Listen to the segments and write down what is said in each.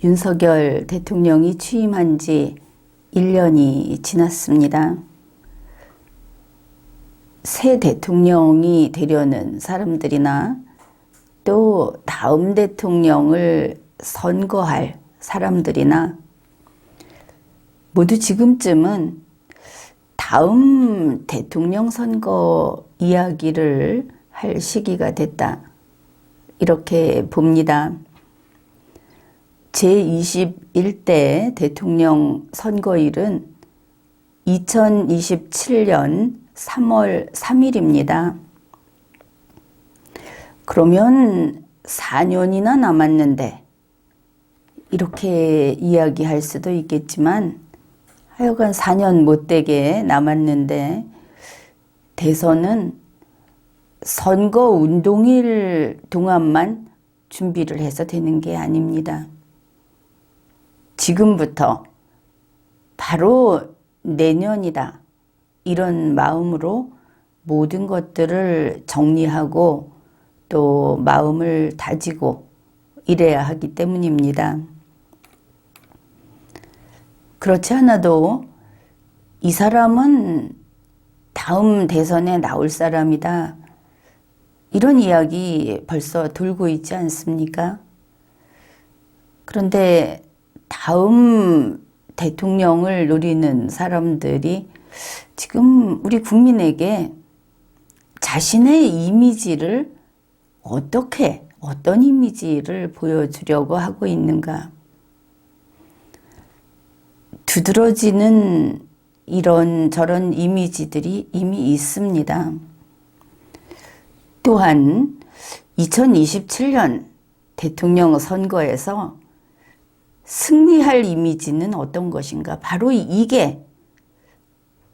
윤석열 대통령이 취임한 지 1년이 지났습니다. 새 대통령이 되려는 사람들이나 또 다음 대통령을 선거할 사람들이나 모두 지금쯤은 다음 대통령 선거 이야기를 할 시기가 됐다, 이렇게 봅니다. 제21대 대통령 선거일은 2027년 3월 3일입니다. 그러면 4년이나 남았는데, 이렇게 이야기할 수도 있겠지만 하여간 4년 못되게 남았는데, 대선은 선거 운동일 동안만 준비를 해서 되는 게 아닙니다. 지금부터 바로 내년이다, 이런 마음으로 모든 것들을 정리하고 또 마음을 다지고 이래야 하기 때문입니다. 그렇지 않아도 이 사람은 다음 대선에 나올 사람이다, 이런 이야기 벌써 돌고 있지 않습니까? 그런데 다음 대통령을 노리는 사람들이 지금 우리 국민에게 자신의 이미지를 어떤 이미지를 보여주려고 하고 있는가? 두드러지는 이런저런 이미지들이 이미 있습니다. 또한 2027년 대통령 선거에서 승리할 이미지는 어떤 것인가? 바로 이게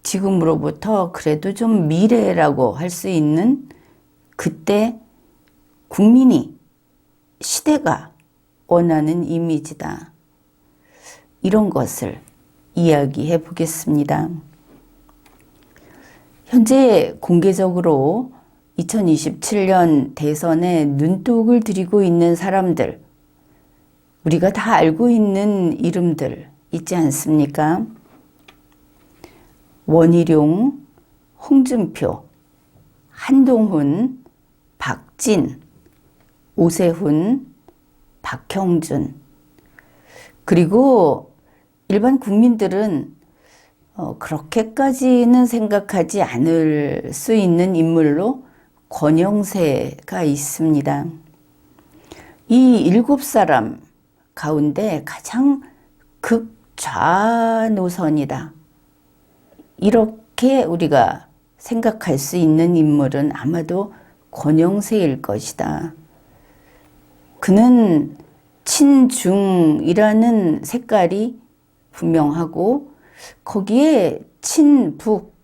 지금으로부터 그래도 좀 미래라고 할 수 있는 그때 국민이, 시대가 원하는 이미지다, 이런 것을 이야기해 보겠습니다. 현재 공개적으로 2027년 대선에 눈독을 들이고 있는 사람들, 우리가 다 알고 있는 이름들 있지 않습니까? 원희룡, 홍준표, 한동훈, 박진, 오세훈, 박형준, 그리고 일반 국민들은 그렇게까지는 생각하지 않을 수 있는 인물로 권영세가 있습니다. 이 7사람 가운데 가장 극좌 노선이다, 이렇게 우리가 생각할 수 있는 인물은 아마도 권영세일 것이다. 그는 친중이라는 색깔이 분명하고 거기에 친북,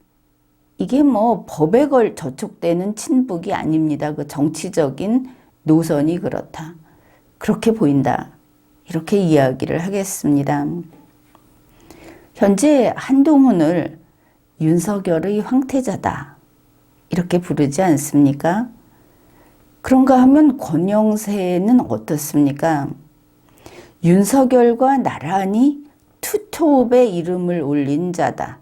이게 뭐 법에 저촉되는 친북이 아닙니다. 그 정치적인 노선이 그렇다, 그렇게 보인다, 이렇게 이야기를 하겠습니다. 현재 한동훈을 윤석열의 황태자다, 이렇게 부르지 않습니까? 그런가 하면 권영세는 어떻습니까? 윤석열과 나란히 투톱에 이름을 올린 자다.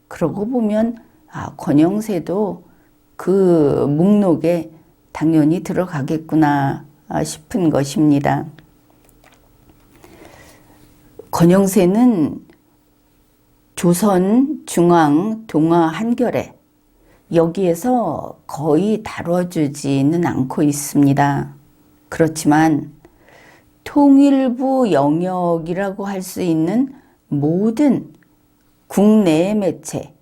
그러고 보면 권영세도 그 목록에 당연히 들어가겠구나 싶은 것입니다. 권영세는 조선, 중앙, 동아, 한겨레, 여기에서 거의 다뤄주지는 않고 있습니다. 그렇지만 통일부 영역이라고 할 수 있는 모든 국내 매체,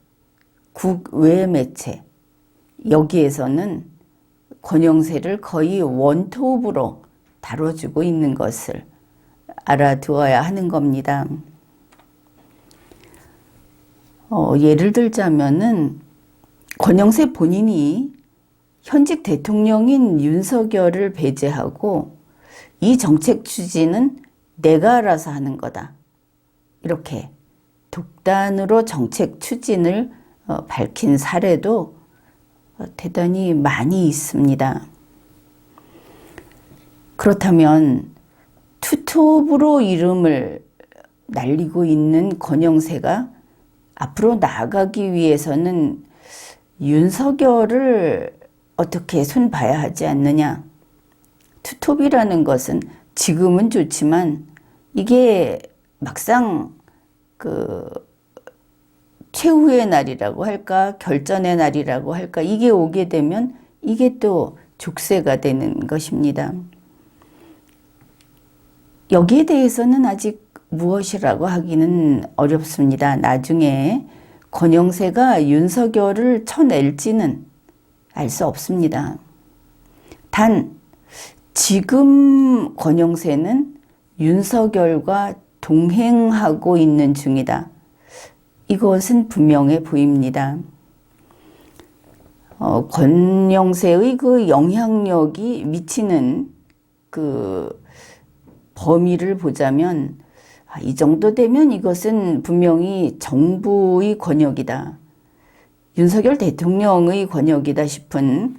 국외 매체, 여기에서는 권영세를 거의 원톱으로 다뤄주고 있는 것을 알아두어야 하는 겁니다. 예를 들자면은 권영세 본인이 현직 대통령인 윤석열을 배제하고 이 정책 추진은 내가 알아서 하는 거다, 이렇게 독단으로 정책 추진을 밝힌 사례도 대단히 많이 있습니다. 그렇다면 투톱으로 이름을 날리고 있는 권영세가 앞으로 나아가기 위해서는 윤석열을 어떻게 손봐야 하지 않느냐. 투톱이라는 것은 지금은 좋지만 이게 막상 최후의 날이라고 할까, 결전의 날이라고 할까, 이게 오게 되면 이게 또 족쇄가 되는 것입니다. 여기에 대해서는 아직 무엇이라고 하기는 어렵습니다. 나중에 권영세가 윤석열을 쳐낼지는 알 수 없습니다. 단 지금 권영세는 윤석열과 동행하고 있는 중이다. 이것은 분명해 보입니다. 권영세의 그 영향력이 미치는 그 범위를 보자면 이 정도 되면 이것은 분명히 정부의 권역이다. 윤석열 대통령의 권역이다 싶은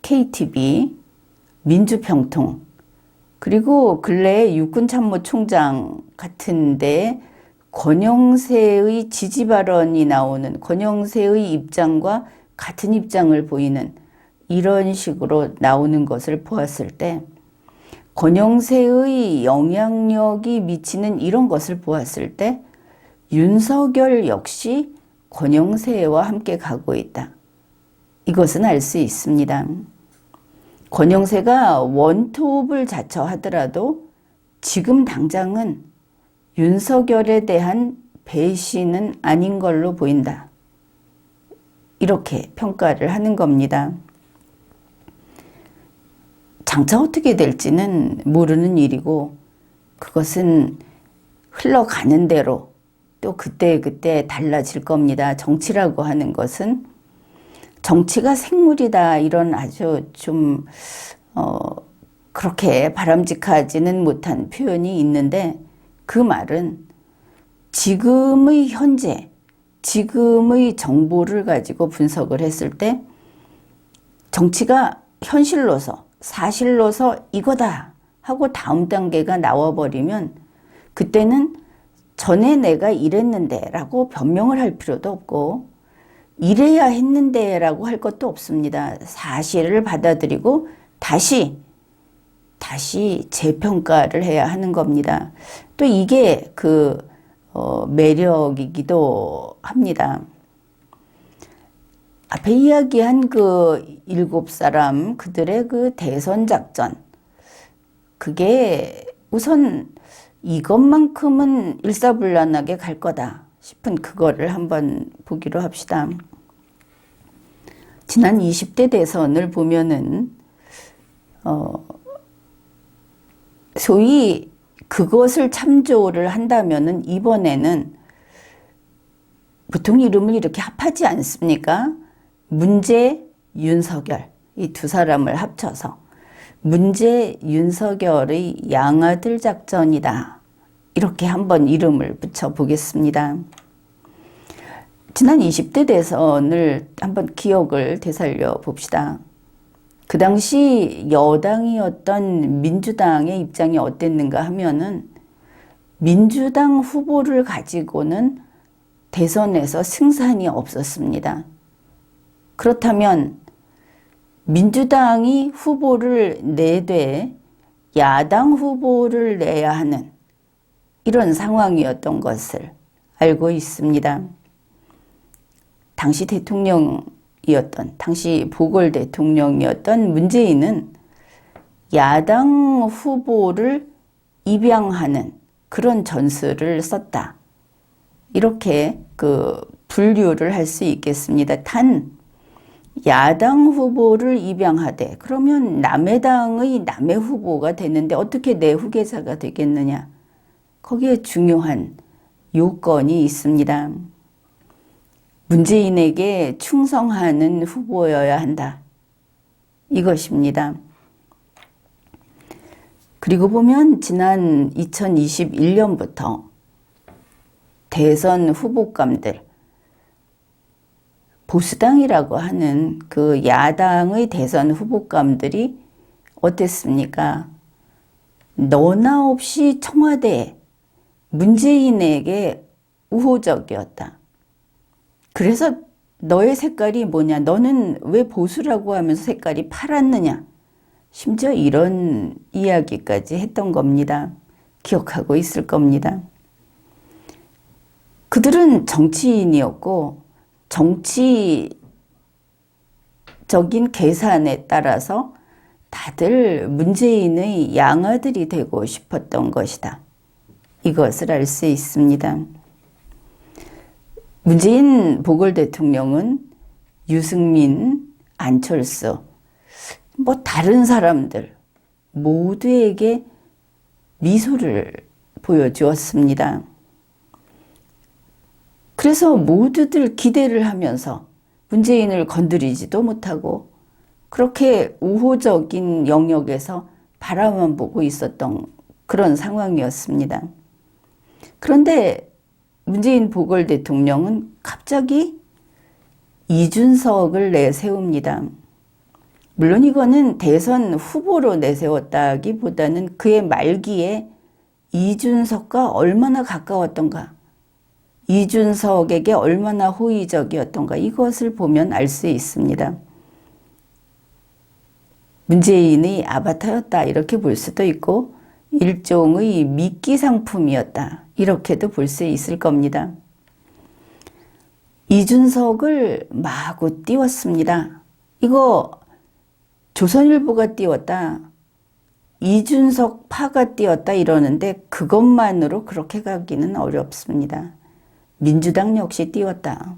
KTV, 민주평통, 그리고 근래에 육군참모총장 같은데 권영세의 지지 발언이 나오는, 권영세의 입장과 같은 입장을 보이는 이런 식으로 나오는 것을 보았을 때, 권영세의 영향력이 미치는 이런 것을 보았을 때 윤석열 역시 권영세와 함께 가고 있다. 이것은 알 수 있습니다. 권영세가 원톱을 자처하더라도 지금 당장은 윤석열에 대한 배신은 아닌 걸로 보인다. 이렇게 평가를 하는 겁니다. 장차 어떻게 될지는 모르는 일이고 그것은 흘러가는 대로 또 그때그때 달라질 겁니다. 정치라고 하는 것은 정치가 생물이다, 이런 아주 좀 그렇게 바람직하지는 못한 표현이 있는데, 그 말은 지금의 현재, 지금의 정보를 가지고 분석을 했을 때 정치가 현실로서, 사실로서 이거다 하고 다음 단계가 나와버리면 그때는 전에 내가 이랬는데 라고 변명을 할 필요도 없고 이래야 했는데 라고 할 것도 없습니다. 사실을 받아들이고 다시 재평가를 해야 하는 겁니다. 또 이게 매력이기도 합니다. 앞에 이야기한 그 7사람, 그들의 그 대선 작전, 그게 우선 이것만큼은 일사불란하게 갈 거다 싶은 그거를 한번 보기로 합시다. 지난 20대 대선을 보면은 소위 그것을 참조를 한다면은 이번에는 보통 이름을 이렇게 합하지 않습니까? 문재, 윤석열, 이 두 사람을 합쳐서 문재, 윤석열의 양아들 작전이다. 이렇게 한번 이름을 붙여보겠습니다. 지난 20대 대선을 한번 기억을 되살려 봅시다. 그 당시 여당이었던 민주당의 입장이 어땠는가 하면은 민주당 후보를 가지고는 대선에서 승산이 없었습니다. 그렇다면 민주당이 후보를 내되 야당 후보를 내야 하는 이런 상황이었던 것을 알고 있습니다. 당시 대통령이었던, 당시 보궐 대통령이었던 문재인은 야당 후보를 입양하는 그런 전술을 썼다. 이렇게 분류를 할 수 있겠습니다. 단 야당 후보를 입양하되 그러면 남의 당의 남의 후보가 되는데 어떻게 내 후계자가 되겠느냐. 거기에 중요한 요건이 있습니다. 문재인에게 충성하는 후보여야 한다. 이것입니다. 그리고 보면 지난 2021년부터 대선 후보감들, 보수당이라고 하는 그 야당의 대선 후보감들이 어땠습니까? 너나 없이 청와대 문재인에게 우호적이었다. 그래서 너의 색깔이 뭐냐? 너는 왜 보수라고 하면서 색깔이 파랗느냐? 심지어 이런 이야기까지 했던 겁니다. 기억하고 있을 겁니다. 그들은 정치인이었고 정치적인 계산에 따라서 다들 문재인의 양아들이 되고 싶었던 것이다. 이것을 알 수 있습니다. 문재인 보궐 대통령은 유승민, 안철수, 다른 사람들 모두에게 미소를 보여주었습니다. 그래서 모두들 기대를 하면서 문재인을 건드리지도 못하고 그렇게 우호적인 영역에서 바라만 보고 있었던 그런 상황이었습니다. 그런데 문재인 보궐 대통령은 갑자기 이준석을 내세웁니다. 물론 이거는 대선 후보로 내세웠다기보다는 그의 말기에 이준석과 얼마나 가까웠던가, 이준석에게 얼마나 호의적이었던가 이것을 보면 알 수 있습니다. 문재인의 아바타였다 이렇게 볼 수도 있고 일종의 미끼 상품이었다 이렇게도 볼 수 있을 겁니다. 이준석을 마구 띄웠습니다. 이거 조선일보가 띄웠다, 이준석 파가 띄웠다 이러는데 그것만으로 그렇게 가기는 어렵습니다. 민주당 역시 띄웠다.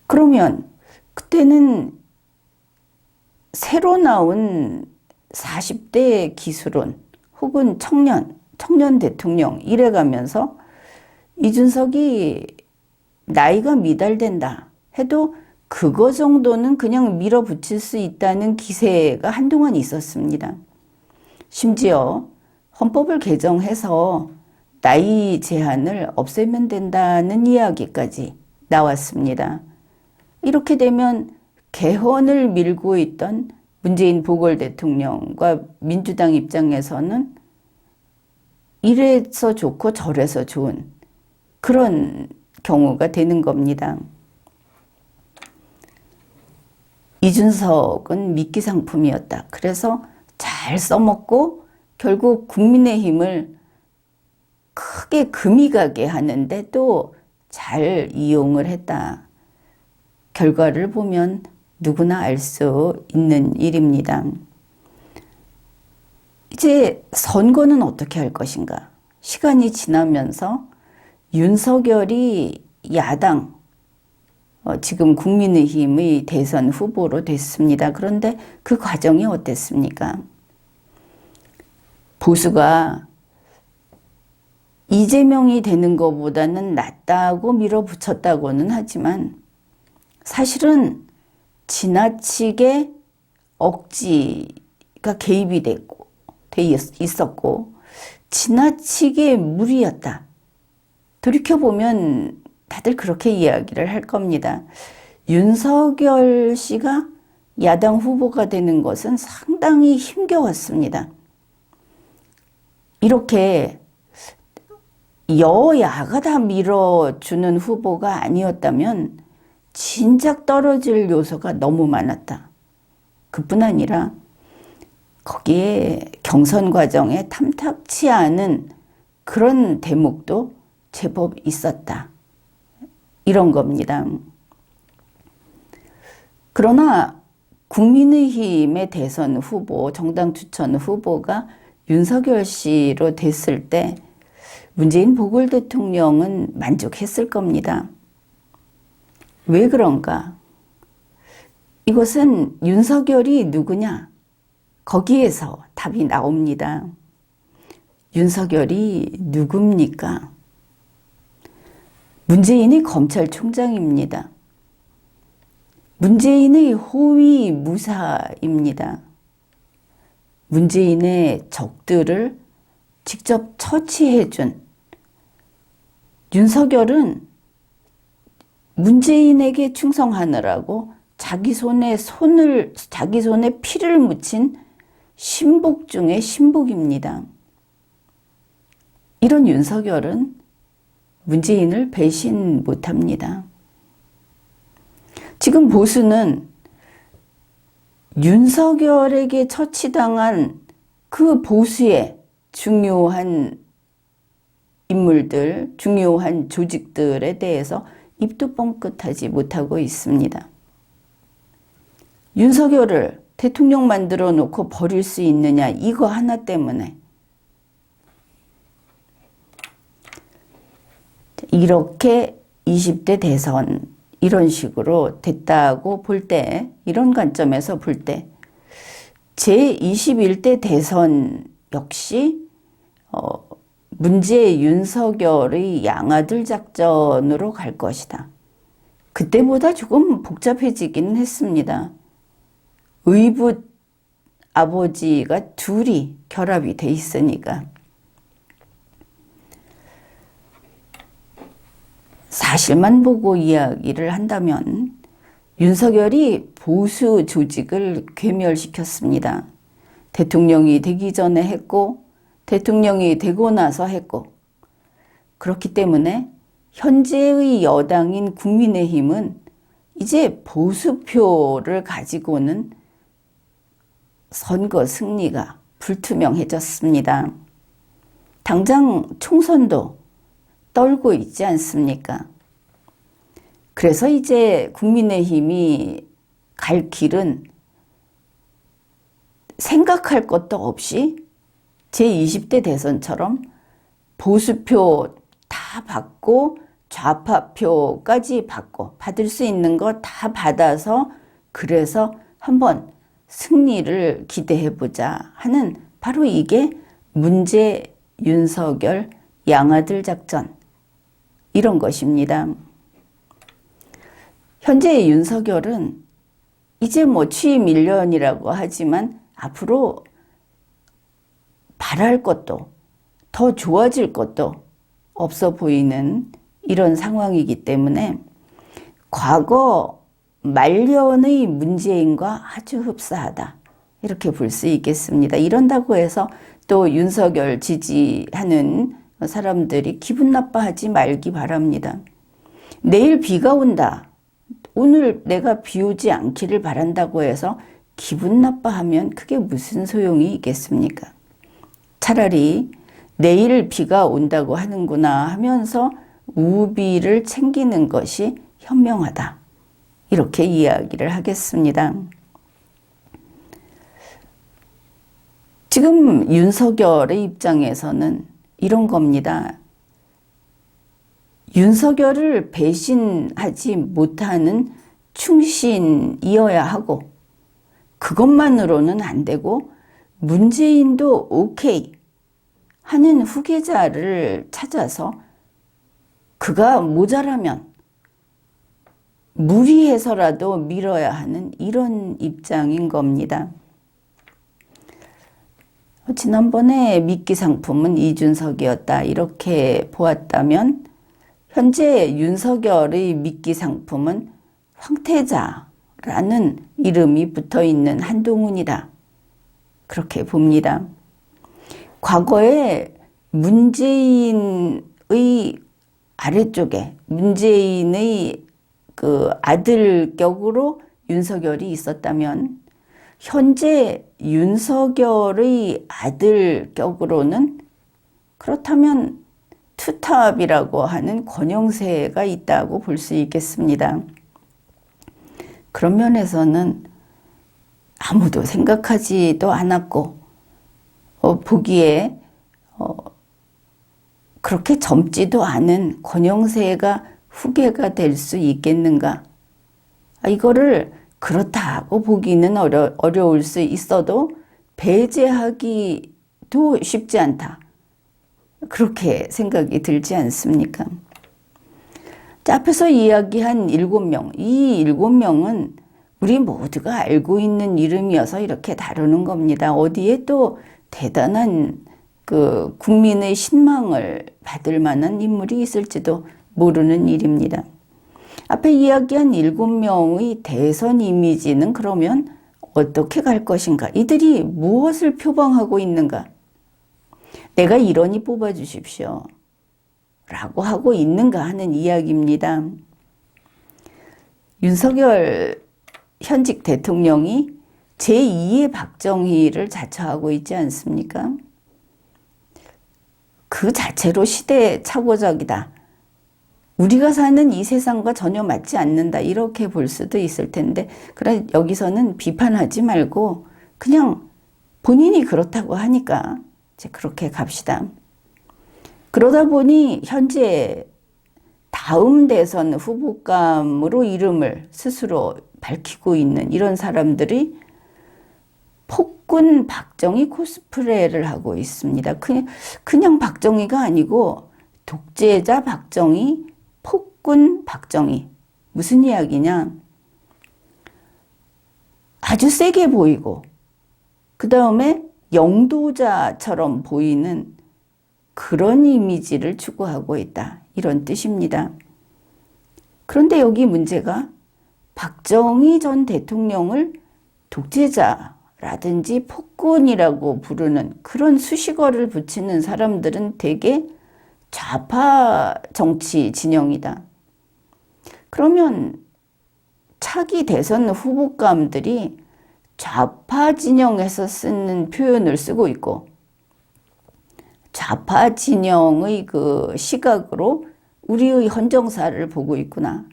그러면 그때는 새로 나온 40대 기술원 혹은 청년 대통령 이래가면서 이준석이 나이가 미달된다 해도 그거 정도는 그냥 밀어붙일 수 있다는 기세가 한동안 있었습니다. 심지어 헌법을 개정해서 나이 제한을 없애면 된다는 이야기까지 나왔습니다. 이렇게 되면 개헌을 밀고 있던 문재인 보궐 대통령과 민주당 입장에서는 이래서 좋고 저래서 좋은 그런 경우가 되는 겁니다. 이준석은 미끼 상품이었다. 그래서 잘 써먹고 결국 국민의힘을 크게 금이 가게 하는데 또 잘 이용을 했다. 결과를 보면 누구나 알 수 있는 일입니다. 이제 선거는 어떻게 할 것인가? 시간이 지나면서 윤석열이 야당, 지금 국민의힘의 대선 후보로 됐습니다. 그런데 그 과정이 어땠습니까? 보수가 이재명이 되는 것보다는 낫다고 밀어붙였다고는 하지만 사실은 지나치게 억지가 개입이 돼 있었고 지나치게 무리였다. 돌이켜보면 다들 그렇게 이야기를 할 겁니다. 윤석열 씨가 야당 후보가 되는 것은 상당히 힘겨웠습니다. 이렇게 여야가 다 밀어주는 후보가 아니었다면 진작 떨어질 요소가 너무 많았다. 그뿐 아니라 거기에 경선 과정에 탐탁치 않은 그런 대목도 제법 있었다. 이런 겁니다. 그러나 국민의힘의 대선 후보, 정당 추천 후보가 윤석열 씨로 됐을 때 문재인 보궐 대통령은 만족했을 겁니다. 왜 그런가? 이것은 윤석열이 누구냐? 거기에서 답이 나옵니다. 윤석열이 누굽니까? 문재인이 검찰총장입니다. 문재인의 호위 무사입니다. 문재인의 적들을 직접 처치해준 윤석열은 문재인에게 충성하느라고 자기 손에 피를 묻힌 신복 중에 신복입니다. 이런 윤석열은 문재인을 배신 못합니다. 지금 보수는 윤석열에게 처치당한 그 보수의 중요한 인물들, 중요한 조직들에 대해서 입도 뻥끗하지 못하고 있습니다. 윤석열을 대통령 만들어 놓고 버릴 수 있느냐, 이거 하나 때문에 이렇게 20대 대선 이런 식으로 됐다고 볼 때, 이런 관점에서 볼 때 제21대 대선 역시 문제 윤석열의 양아들 작전으로 갈 것이다. 그때보다 조금 복잡해지기는 했습니다. 의붓 아버지가 둘이 결합이 돼 있으니까. 사실만 보고 이야기를 한다면 윤석열이 보수 조직을 괴멸시켰습니다. 대통령이 되기 전에 했고 대통령이 되고 나서 했고, 그렇기 때문에 현재의 여당인 국민의힘은 이제 보수표를 가지고는 선거 승리가 불투명해졌습니다. 당장 총선도 떨고 있지 않습니까? 그래서 이제 국민의힘이 갈 길은 생각할 것도 없이 제20대 대선처럼 보수표 다 받고 좌파표까지 받고 받을 수 있는 거 다 받아서, 그래서 한번 승리를 기대해보자 하는, 바로 이게 문재 윤석열 양아들 작전, 이런 것입니다. 현재 윤석열은 이제 뭐 취임 1년이라고 하지만 앞으로 바랄 것도 더 좋아질 것도 없어 보이는 이런 상황이기 때문에 과거 말년의 문재인과 아주 흡사하다, 이렇게 볼 수 있겠습니다. 이런다고 해서 또 윤석열 지지하는 사람들이 기분 나빠하지 말기 바랍니다. 내일 비가 온다, 오늘 내가 비 오지 않기를 바란다고 해서 기분 나빠하면 그게 무슨 소용이 있겠습니까? 차라리 내일 비가 온다고 하는구나 하면서 우비를 챙기는 것이 현명하다, 이렇게 이야기를 하겠습니다. 지금 윤석열의 입장에서는 이런 겁니다. 윤석열을 배신하지 못하는 충신이어야 하고, 그것만으로는 안 되고 문재인도 오케이 하는 후계자를 찾아서 그가 모자라면 무리해서라도 밀어야 하는 이런 입장인 겁니다. 지난번에 미끼 상품은 이준석이었다, 이렇게 보았다면 현재 윤석열의 미끼 상품은 황태자라는 이름이 붙어있는 한동훈이다, 그렇게 봅니다. 과거에 문재인의 아래쪽에 문재인의 그 아들격으로 윤석열이 있었다면 현재 윤석열의 아들격으로는, 그렇다면 투탑이라고 하는 권영세가 있다고 볼 수 있겠습니다. 그런 면에서는 아무도 생각하지도 않았고 보기에 그렇게 젊지도 않은 권영세가 후계가 될 수 있겠는가? 이거를 그렇다고 보기는 어려울 수 있어도 배제하기도 쉽지 않다, 그렇게 생각이 들지 않습니까? 앞에서 이야기한 7명, 이 7명은 우리 모두가 알고 있는 이름이어서 이렇게 다루는 겁니다. 어디에 또 대단한 그 국민의 신망을 받을 만한 인물이 있을지도 모르는 일입니다. 앞에 이야기한 7명의 대선 이미지는 그러면 어떻게 갈 것인가? 이들이 무엇을 표방하고 있는가? 내가 이러니 뽑아주십시오. 라고 하고 있는가 하는 이야기입니다. 윤석열 현직 대통령이 제2의 박정희를 자처하고 있지 않습니까? 그 자체로 시대착오적이다. 우리가 사는 이 세상과 전혀 맞지 않는다. 이렇게 볼 수도 있을 텐데, 그래 여기서는 비판하지 말고 그냥 본인이 그렇다고 하니까 이제 그렇게 갑시다. 그러다 보니 현재 다음 대선 후보감으로 이름을 스스로 밝히고 있는 이런 사람들이 폭군 박정희 코스프레를 하고 있습니다. 그냥 박정희가 아니고 독재자 박정희, 폭군 박정희. 무슨 이야기냐? 아주 세게 보이고 그 다음에 영도자처럼 보이는 그런 이미지를 추구하고 있다. 이런 뜻입니다. 그런데 여기 문제가 박정희 전 대통령을 독재자라든지 폭군이라고 부르는 그런 수식어를 붙이는 사람들은 대개 좌파 정치 진영이다. 그러면 차기 대선 후보감들이 좌파 진영에서 쓰는 표현을 쓰고 있고 좌파 진영의 그 시각으로 우리의 헌정사를 보고 있구나.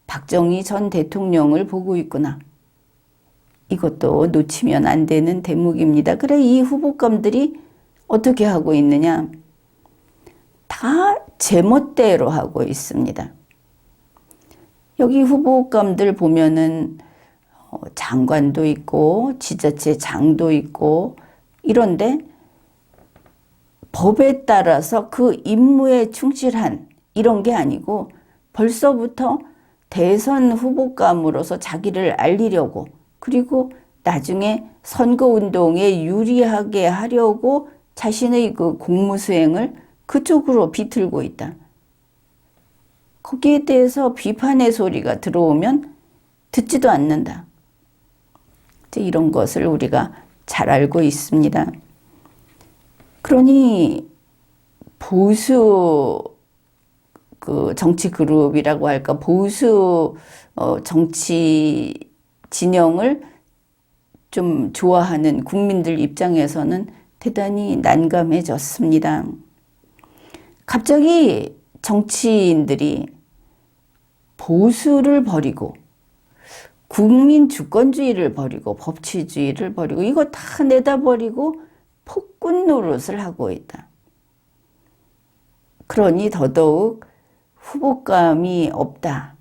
박정희 전 대통령을 보고 있구나. 이것도 놓치면 안 되는 대목입니다. 그래 이 후보감들이 어떻게 하고 있느냐? 다 제멋대로 하고 있습니다. 여기 후보감들 보면은 장관도 있고 지자체장도 있고 이런데 법에 따라서 그 임무에 충실한 이런 게 아니고 벌써부터 대선 후보감으로서 자기를 알리려고 그리고 나중에 선거운동에 유리하게 하려고 자신의 그 공무수행을 그쪽으로 비틀고 있다. 거기에 대해서 비판의 소리가 들어오면 듣지도 않는다. 이런 것을 우리가 잘 알고 있습니다. 그러니 보수 그 정치 그룹이라고 할까 보수 정치 진영을 좀 좋아하는 국민들 입장에서는 대단히 난감해졌습니다. 갑자기 정치인들이 보수를 버리고 국민 주권주의를 버리고 법치주의를 버리고 이거 다 내다버리고 폭군 노릇을 하고 있다. 그러니 더더욱 후보감이 없다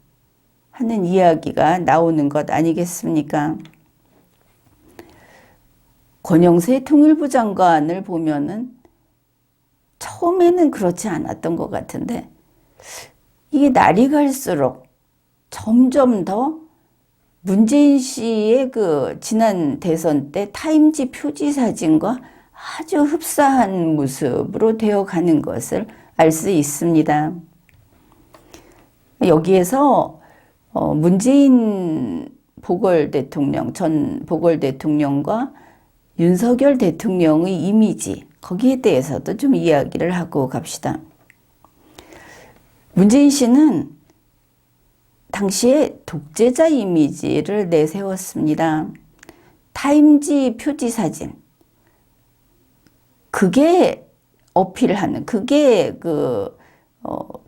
하는 이야기가 나오는 것 아니겠습니까? 권영세 통일부 장관을 보면은 처음에는 그렇지 않았던 것 같은데 이게 날이 갈수록 점점 더 문재인 씨의 그 지난 대선 때 타임지 표지 사진과 아주 흡사한 모습으로 되어가는 것을 알 수 있습니다. 여기에서 문재인 보궐대통령, 전 보궐대통령과 윤석열 대통령의 이미지 거기에 대해서도 좀 이야기를 하고 갑시다. 문재인 씨는 당시에 독재자 이미지를 내세웠습니다. 타임지 표지 사진. 그게 어필하는, 그게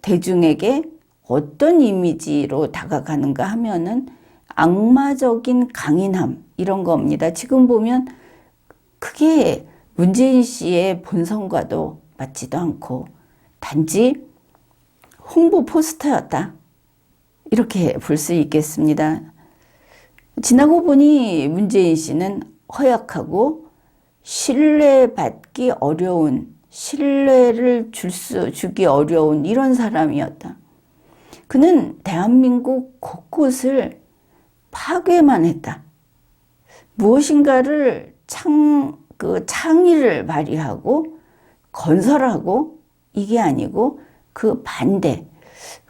대중에게 어떤 이미지로 다가가는가 하면은 악마적인 강인함, 이런 겁니다. 지금 보면 그게 문재인 씨의 본성과도 맞지도 않고 단지 홍보 포스터였다. 이렇게 볼 수 있겠습니다. 지나고 보니 문재인 씨는 허약하고 신뢰받기 어려운, 신뢰를 주기 어려운 이런 사람이었다. 그는 대한민국 곳곳을 파괴만 했다. 무엇인가를 창의를 발휘하고 건설하고 이게 아니고 그 반대.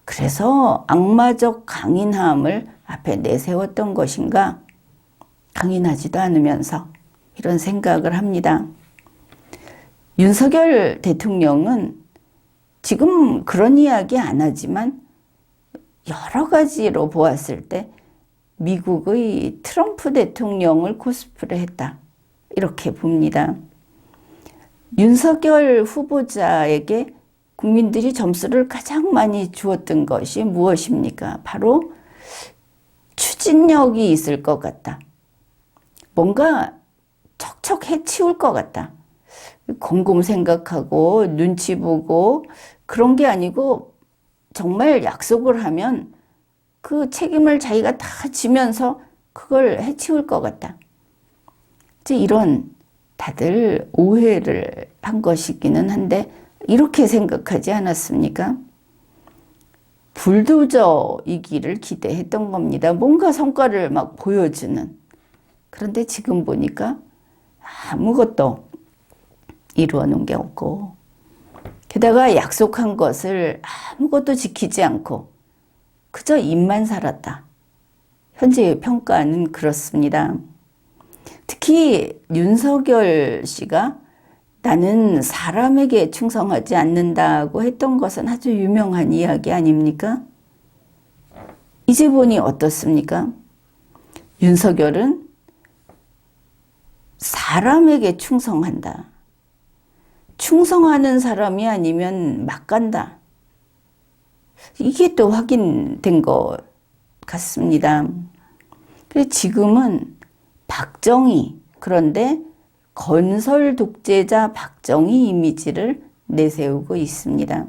그래서 악마적 강인함을 앞에 내세웠던 것인가? 강인하지도 않으면서 이런 생각을 합니다. 윤석열 대통령은 지금 그런 이야기 안 하지만 여러 가지로 보았을 때 미국의 트럼프 대통령을 코스프레했다. 이렇게 봅니다. 윤석열 후보자에게 국민들이 점수를 가장 많이 주었던 것이 무엇입니까? 바로 추진력이 있을 것 같다. 뭔가 척척 해치울 것 같다. 곰곰 생각하고 눈치 보고 그런 게 아니고 정말 약속을 하면 그 책임을 자기가 다 지면서 그걸 해치울 것 같다. 이제 이런 다들 오해를 한 것이기는 한데 이렇게 생각하지 않았습니까? 불도저이기를 기대했던 겁니다. 뭔가 성과를 막 보여주는. 그런데 지금 보니까 아무것도 이루어 놓은 게 없고 게다가 약속한 것을 아무것도 지키지 않고 그저 입만 살았다. 현재의 평가는 그렇습니다. 특히 윤석열 씨가 나는 사람에게 충성하지 않는다고 했던 것은 아주 유명한 이야기 아닙니까? 이제 보니 어떻습니까? 윤석열은 사람에게 충성한다. 충성하는 사람이 아니면 막 간다. 이게 또 확인된 것 같습니다. 그래서 지금은 박정희, 그런데 건설 독재자 박정희 이미지를 내세우고 있습니다.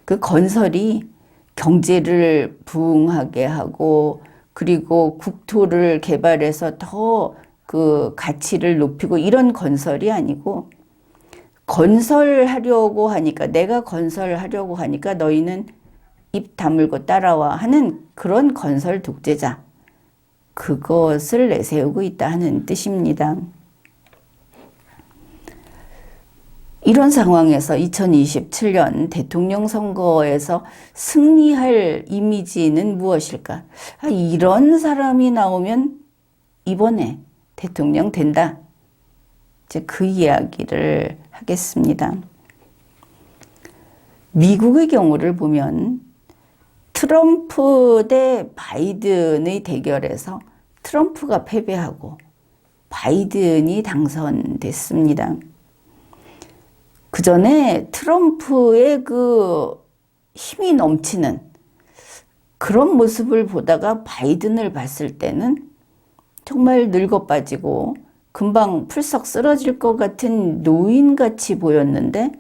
그 건설이 경제를 부흥하게 하고 그리고 국토를 개발해서 더 그 가치를 높이고 이런 건설이 아니고 건설하려고 하니까 내가 건설하려고 하니까 너희는 입 다물고 따라와 하는 그런 건설 독재자, 그것을 내세우고 있다 하는 뜻입니다. 이런 상황에서 2027년 대통령 선거에서 승리할 이미지는 무엇일까? 이런 사람이 나오면 이번에 대통령 된다. 이제 그 이야기를 하겠습니다. 미국의 경우를 보면 트럼프 대 바이든의 대결에서 트럼프가 패배하고 바이든이 당선됐습니다. 그 전에 트럼프의 그 힘이 넘치는 그런 모습을 보다가 바이든을 봤을 때는 정말 늙어 빠지고 금방 풀썩 쓰러질 것 같은 노인같이 보였는데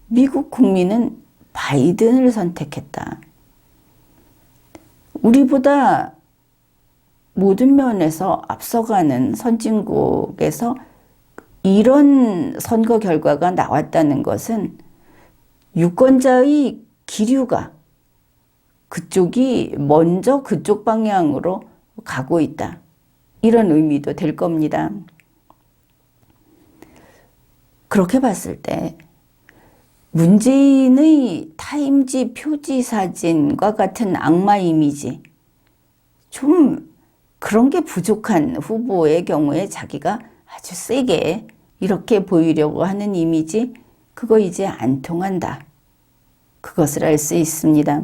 미국 국민은 바이든을 선택했다. 우리보다 모든 면에서 앞서가는 선진국에서 이런 선거 결과가 나왔다는 것은 유권자의 기류가 그쪽이 먼저 그쪽 방향으로 가고 있다. 이런 의미도 될 겁니다. 그렇게 봤을 때 문재인의 타임지 표지 사진과 같은 악마 이미지, 좀 그런 게 부족한 후보의 경우에 자기가 아주 세게 이렇게 보이려고 하는 이미지, 그거 이제 안 통한다. 그것을 알 수 있습니다.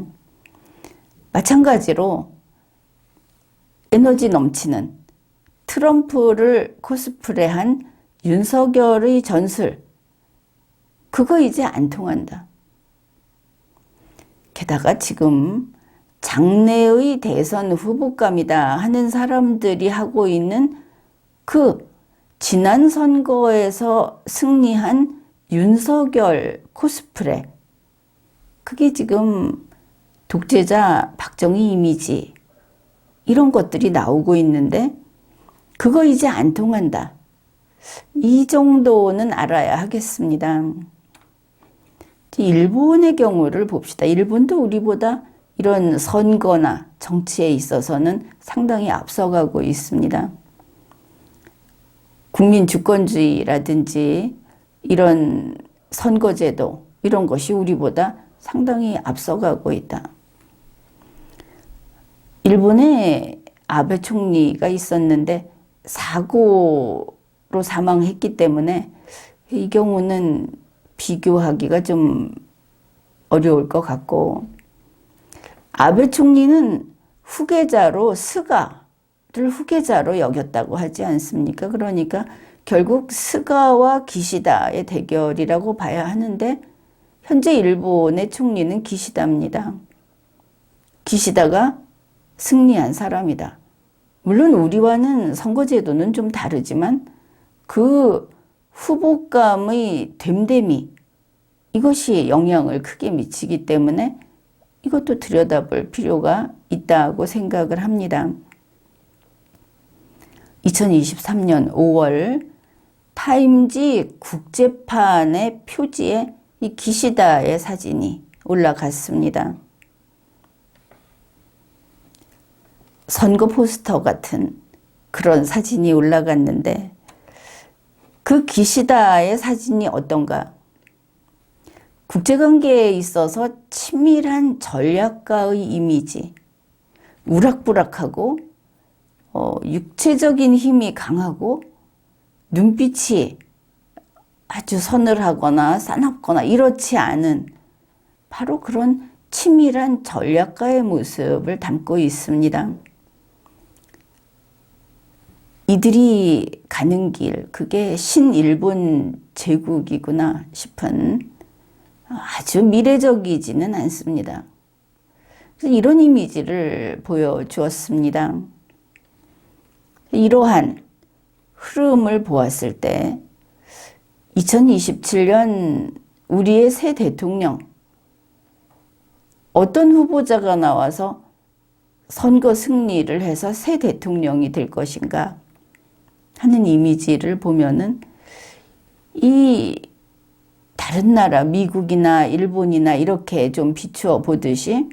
마찬가지로 에너지 넘치는 트럼프를 코스프레한 윤석열의 전술, 그거 이제 안 통한다. 게다가 지금 장래의 대선 후보감이다 하는 사람들이 하고 있는 그 지난 선거에서 승리한 윤석열 코스프레, 그게 지금 독재자 박정희 이미지 이런 것들이 나오고 있는데 그거 이제 안 통한다. 이 정도는 알아야 하겠습니다. 일본의 경우를 봅시다. 일본도 우리보다 이런 선거나 정치에 있어서는 상당히 앞서가고 있습니다. 국민 주권주의라든지 이런 선거제도 이런 것이 우리보다 상당히 앞서가고 있다. 일본에 아베 총리가 있었는데 사고로 사망했기 때문에 이 경우는 비교하기가 좀 어려울 것 같고, 아베 총리는 후계자로 스가를 후계자로 여겼다고 하지 않습니까? 그러니까 결국 스가와 기시다의 대결이라고 봐야 하는데, 현재 일본의 총리는 기시다입니다. 기시다가 승리한 사람이다. 물론 우리와는 선거제도는 좀 다르지만 그 후보감의 됨됨이, 이것이 영향을 크게 미치기 때문에 이것도 들여다볼 필요가 있다고 생각을 합니다. 2023년 5월 타임지 국제판의 표지에 이 기시다의 사진이 올라갔습니다. 선거 포스터 같은 그런 사진이 올라갔는데, 그 기시다의 사진이 어떤가? 국제관계에 있어서 치밀한 전략가의 이미지, 우락부락하고 육체적인 힘이 강하고 눈빛이 아주 서늘하거나 싸납거나 이렇지 않은 바로 그런 치밀한 전략가의 모습을 담고 있습니다. 이들이 가는 길, 그게 신일본 제국이구나 싶은 아주 미래적이지는 않습니다. 그래서 이런 이미지를 보여주었습니다. 이러한 흐름을 보았을 때 2027년 우리의 새 대통령, 어떤 후보자가 나와서 선거 승리를 해서 새 대통령이 될 것인가 하는 이미지를 보면은, 이 다른 나라 미국이나 일본이나 이렇게 좀 비추어 보듯이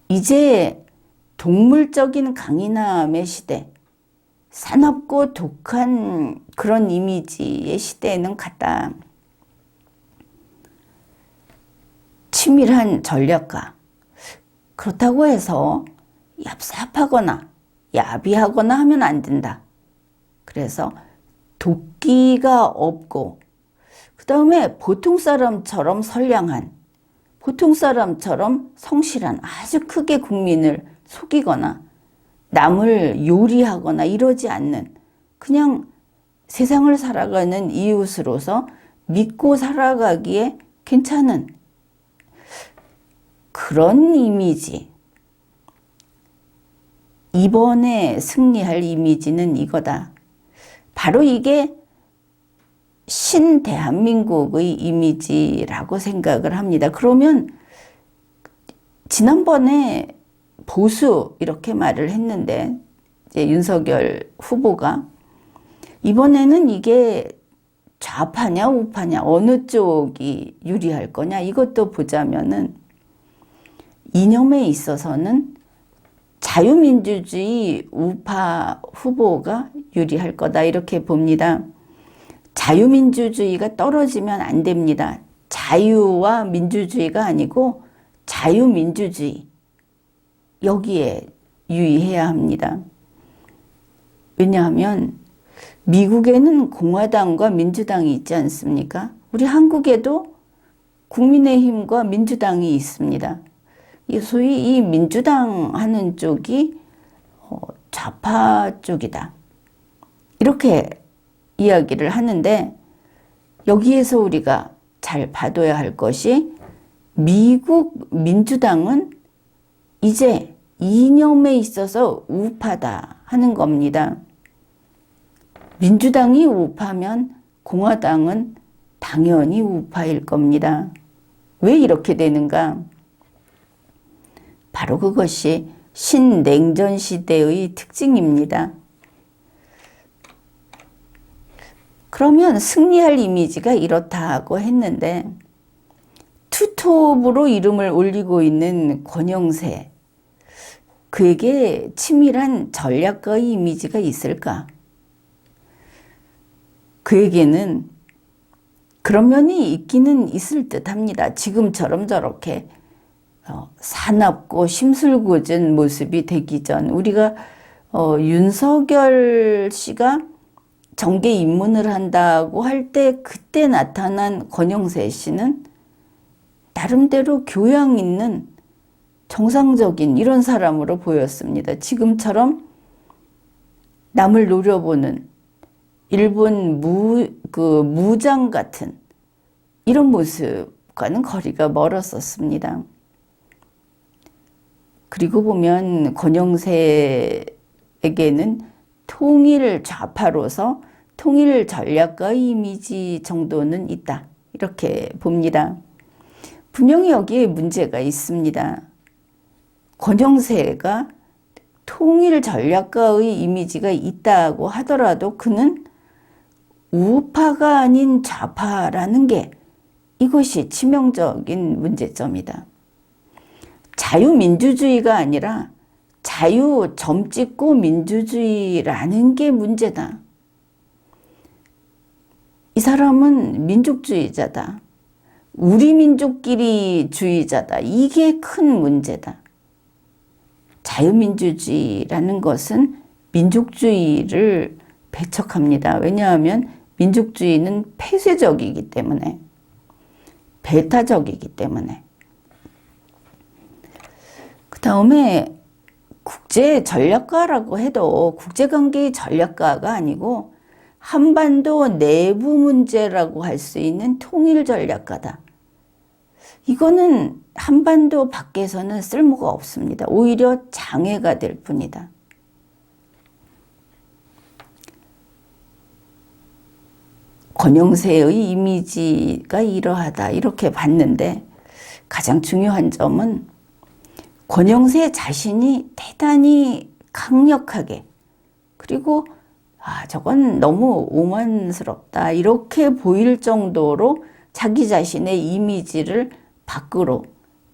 이제 동물적인 강인함의 시대, 사납고 독한 그런 이미지의 시대에는 갔다. 치밀한 전략가. 그렇다고 해서 얍삽하거나 야비하거나 하면 안 된다. 그래서 도끼가 없고, 그 다음에 보통 사람처럼 선량한, 보통 사람처럼 성실한, 아주 크게 국민을 속이거나 남을 요리하거나 이러지 않는, 그냥 세상을 살아가는 이웃으로서 믿고 살아가기에 괜찮은 그런 이미지. 이번에 승리할 이미지는 이거다. 바로 이게 신대한민국의 이미지라고 생각을 합니다. 그러면 지난번에 보수 이렇게 말을 했는데, 이제 윤석열 후보가 이번에는 이게 좌파냐 우파냐 어느 쪽이 유리할 거냐 이것도 보자면은, 이념에 있어서는 자유민주주의 우파 후보가 유리할 거다 이렇게 봅니다. 자유민주주의가 떨어지면 안 됩니다. 자유와 민주주의가 아니고 자유민주주의, 여기에 유의해야 합니다. 왜냐하면 미국에는 공화당과 민주당이 있지 않습니까? 우리 한국에도 국민의힘과 민주당이 있습니다. 소위 이 민주당 하는 쪽이 좌파 쪽이다, 이렇게 이야기를 하는데, 여기에서 우리가 잘 봐둬야 할 것이, 미국 민주당은 이제 이념에 있어서 우파다 하는 겁니다. 민주당이 우파면 공화당은 당연히 우파일 겁니다. 왜 이렇게 되는가? 바로 그것이 신냉전 시대의 특징입니다. 그러면 승리할 이미지가 이렇다고 했는데, 투톱으로 이름을 올리고 있는 권영세, 그에게 치밀한 전략가의 이미지가 있을까? 그에게는 그런 면이 있기는 있을 듯 합니다. 지금처럼 저렇게 사납고 심술궂은 모습이 되기 전, 우리가 윤석열 씨가 정계 입문을 한다고 할 때 그때 나타난 권영세 씨는 나름대로 교양 있는 정상적인 이런 사람으로 보였습니다. 지금처럼 남을 노려보는 일본 무장 같은 이런 모습과는 거리가 멀었었습니다. 그리고 보면 권영세에게는 통일 좌파로서 통일 전략가의 이미지 정도는 있다. 이렇게 봅니다. 분명히 여기에 문제가 있습니다. 권영세가 통일 전략가의 이미지가 있다고 하더라도 그는 우파가 아닌 좌파라는 게 이것이 치명적인 문제점이다. 자유민주주의가 아니라 자유 점찍고 민주주의라는 게 문제다. 이 사람은 민족주의자다. 우리 민족끼리 주의자다. 이게 큰 문제다. 자유민주주의라는 것은 민족주의를 배척합니다. 왜냐하면 민족주의는 폐쇄적이기 때문에, 배타적이기 때문에. 그 다음에 국제 전략가라고 해도 국제관계의 전략가가 아니고 한반도 내부 문제라고 할 수 있는 통일 전략가다. 이거는 한반도 밖에서는 쓸모가 없습니다. 오히려 장애가 될 뿐이다. 권영세의 이미지가 이러하다 이렇게 봤는데 가장 중요한 점은 권영세 자신이 대단히 강력하게 그리고 저건 너무 오만스럽다 이렇게 보일 정도로 자기 자신의 이미지를 밖으로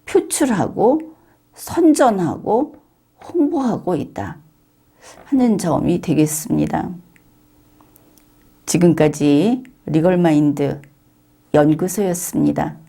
표출하고 선전하고 홍보하고 있다 하는 점이 되겠습니다. 지금까지 리걸마인드 연구소였습니다.